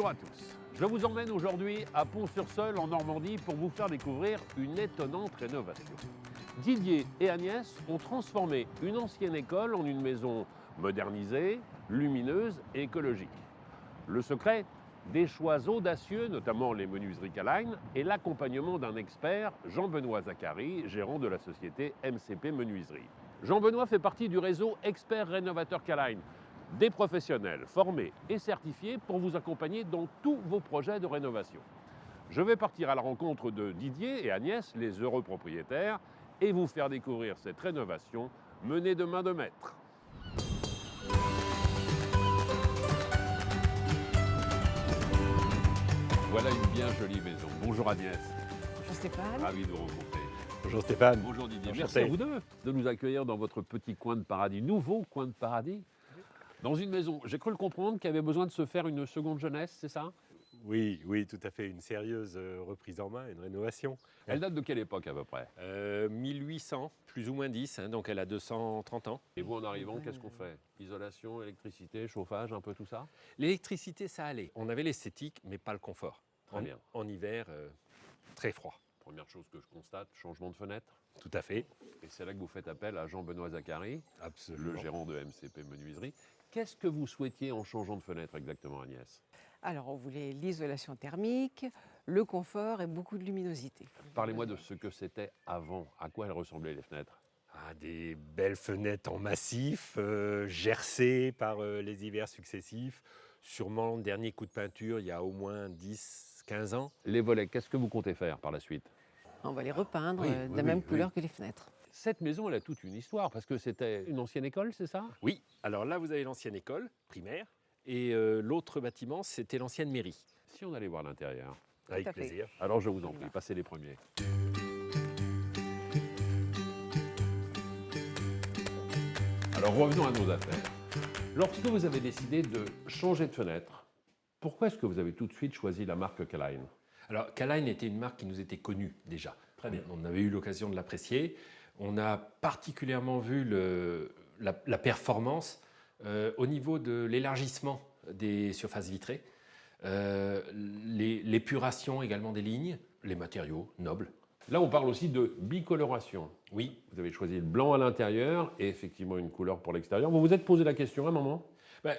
Bonjour à tous. Je vous emmène aujourd'hui à Pont-sur-Seulles en Normandie pour vous faire découvrir une étonnante rénovation. Didier et Agnès ont transformé une ancienne école en une maison modernisée, lumineuse et écologique. Le secret, des choix audacieux, notamment les menuiseries Caline, et l'accompagnement d'un expert, Jean-Benoît Zacharie, gérant de la société MCP Menuiserie. Jean-Benoît fait partie du réseau Expert Rénovateur Caline, des professionnels formés et certifiés pour vous accompagner dans tous vos projets de rénovation. Je vais partir à la rencontre de Didier et Agnès, les heureux propriétaires, et vous faire découvrir cette rénovation menée de main de maître. Voilà une bien jolie maison. Bonjour Agnès. Bonjour Stéphane. Ravi de vous rencontrer. Bonjour Stéphane. Bonjour Didier. Enchanté. Merci à vous deux de nous accueillir dans votre petit coin de paradis, nouveau coin de paradis. Dans une maison, j'ai cru le comprendre, qui avait besoin de se faire une seconde jeunesse, c'est ça? Oui, tout à fait. Une sérieuse reprise en main, une rénovation. Elle date de quelle époque à peu près? 1800, plus ou moins 10, donc elle a 230 ans. Et vous, en arrivant, qu'est-ce qu'on fait? Isolation, électricité, chauffage, un peu tout ça? L'électricité, ça allait. On avait l'esthétique, mais pas le confort. Très bien. En hiver, très froid. Première chose que je constate, changement de fenêtre. Tout à fait. Et c'est là que vous faites appel à Jean-Benoît Zacharie, Absolument. le gérant de MCP Menuiserie. Qu'est-ce que vous souhaitiez en changeant de fenêtre exactement, Agnès? Alors, on voulait l'isolation thermique, le confort et beaucoup de luminosité. Parlez-moi de ce que c'était avant. À quoi elles ressemblaient les fenêtres? Des belles fenêtres en massif, gercées par les hivers successifs. Sûrement le dernier coup de peinture, il y a au moins 10, 15 ans. Les volets, qu'est-ce que vous comptez faire par la suite? On va les repeindre Oui, de oui, la même oui, couleur que les fenêtres. Cette maison, elle a toute une histoire, parce que c'était une ancienne école, c'est ça? Oui, alors là, vous avez l'ancienne école primaire et l'autre bâtiment, c'était l'ancienne mairie. Si on allait voir l'intérieur. Avec à fait. plaisir. Alors je vous en prie, passez les premiers. Alors revenons à nos affaires. Lorsque vous avez décidé de changer de fenêtre, pourquoi est-ce que vous avez tout de suite choisi la marque Caline? Alors, Caline était une marque qui nous était connue déjà. Très bien. On avait eu l'occasion de l'apprécier. On a particulières vu la performance au niveau de l'élargissement des surfaces vitrées, l'épuration également des lignes, les matériaux nobles. Là, on parle aussi de bicoloration. Oui, Vous avez choisi le blanc à l'intérieur et effectivement une couleur pour l'extérieur. Vous vous êtes posé la question à un moment?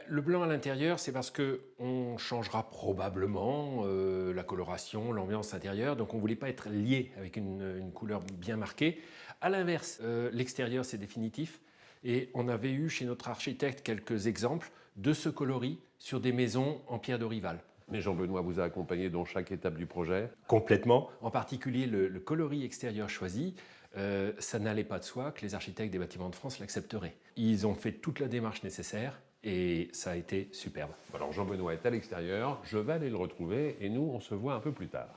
le blanc à l'intérieur, c'est parce qu'on changera probablement la coloration, l'ambiance intérieure, donc on ne voulait pas être lié avec une couleur bien marquée. À l'inverse, l'extérieur, c'est définitif, et on avait eu chez notre architecte quelques exemples de ce coloris sur des maisons en pierre de Rival. Mais Jean-Benoît vous a accompagné dans chaque étape du projet. Complètement. En particulier, le coloris extérieur choisi, ça n'allait pas de soi que les architectes des bâtiments de France l'accepteraient. Ils ont fait toute la démarche nécessaire et ça a été superbe. Alors Jean-Benoît est à l'extérieur, je vais aller le retrouver et nous, on se voit un peu plus tard.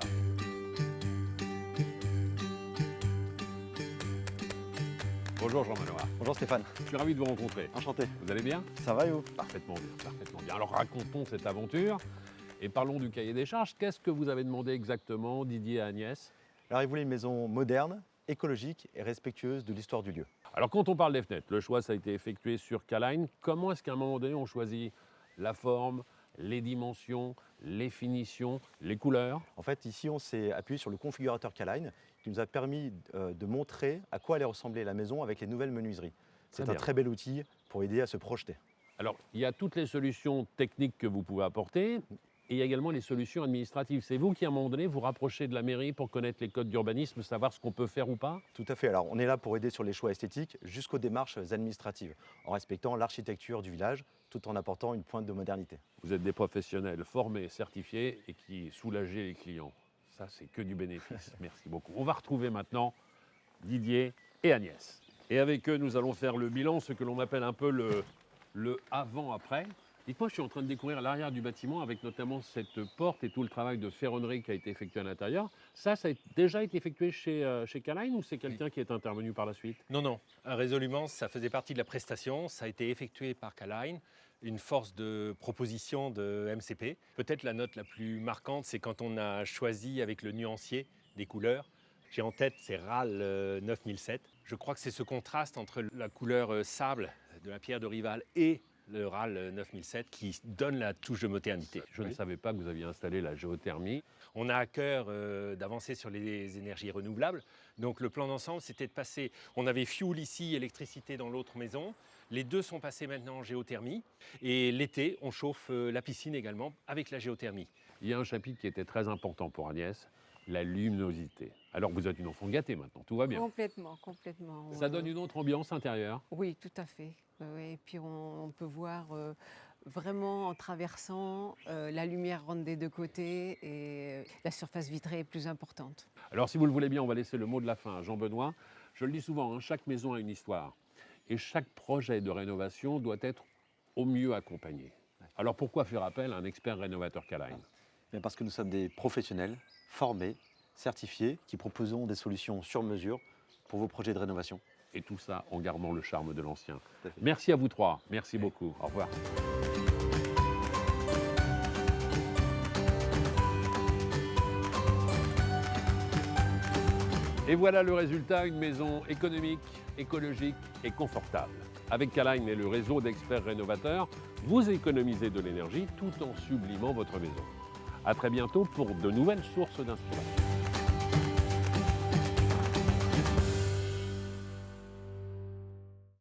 Bonjour Jean-Benoît, Bonjour Stéphane, je suis ravi de vous rencontrer. enchanté. Vous allez bien? Ça va et vous? Parfaitement bien, parfaitement bien. Alors racontons cette aventure et parlons du cahier des charges. Qu'est-ce que vous avez demandé exactement, Didier et Agnès? Alors il voulait une maison moderne, écologique et respectueuse de l'histoire du lieu. Alors quand on parle des fenêtres, le choix ça a été effectué sur Caline. Comment est-ce qu'à un moment donné on choisit la forme, les dimensions, les finitions, les couleurs? En fait ici on s'est appuyé sur le configurateur Caline qui nous a permis de montrer à quoi allait ressembler la maison avec les nouvelles menuiseries. C'est Très un bien. très bel outil pour aider à se projeter. Alors, il y a toutes les solutions techniques que vous pouvez apporter et il y a également les solutions administratives. C'est vous qui, à un moment donné, vous rapprochez de la mairie pour connaître les codes d'urbanisme, savoir ce qu'on peut faire ou pas? Tout à fait, alors on est là pour aider sur les choix esthétiques jusqu'aux démarches administratives, en respectant l'architecture du village tout en apportant une pointe de modernité. Vous êtes des professionnels formés, certifiés et qui soulagez les clients. Ça, c'est que du bénéfice. Merci beaucoup. On va retrouver maintenant Didier et Agnès. Et avec eux, nous allons faire le bilan, ce que l'on appelle un peu le avant-après. Dites-moi, je suis en train de découvrir l'arrière du bâtiment avec notamment cette porte et tout le travail de ferronnerie qui a été effectué à l'intérieur. Ça a déjà été effectué chez Caline ou c'est quelqu'un qui est intervenu par la suite? Non, résolument, ça faisait partie de la prestation. Ça a été effectué par Caline, une force de proposition de MCP. Peut-être la note la plus marquante, c'est quand on a choisi avec le nuancier des couleurs. J'ai en tête, c'est RAL 9007. Je crois que c'est ce contraste entre la couleur sable de la pierre de Rival et le RAL 9007, qui donne la touche de modernité. Je ne savais pas que vous aviez installé la géothermie. On a à cœur d'avancer sur les énergies renouvelables. Donc le plan d'ensemble, c'était de passer, on avait fuel ici, électricité dans l'autre maison. Les deux sont passés maintenant en géothermie. Et l'été, on chauffe la piscine également avec la géothermie. Il y a un chapitre qui était très important pour Agnès, la luminosité. Alors que vous êtes une enfant gâtée maintenant, tout va bien. Complètement, complètement. Ça donne une autre ambiance intérieure. Oui, tout à fait. Oui, et puis on peut voir vraiment en traversant, la lumière rentre des deux côtés et la surface vitrée est plus importante. Alors si vous le voulez bien, on va laisser le mot de la fin à Jean-Benoît. Je le dis souvent, hein, chaque maison a une histoire. Et chaque projet de rénovation doit être au mieux accompagné. Alors pourquoi faire appel à un expert rénovateur Caline? Mais parce que nous sommes des professionnels formés, certifiés, qui proposons des solutions sur mesure pour vos projets de rénovation. Et tout ça en gardant le charme de l'ancien. Tout à fait. Merci à vous trois, merci beaucoup, au revoir. Et voilà le résultat, une maison économique, écologique et confortable. Avec Caline et le réseau d'experts rénovateurs, vous économisez de l'énergie tout en sublimant votre maison. À très bientôt pour de nouvelles sources d'inspiration.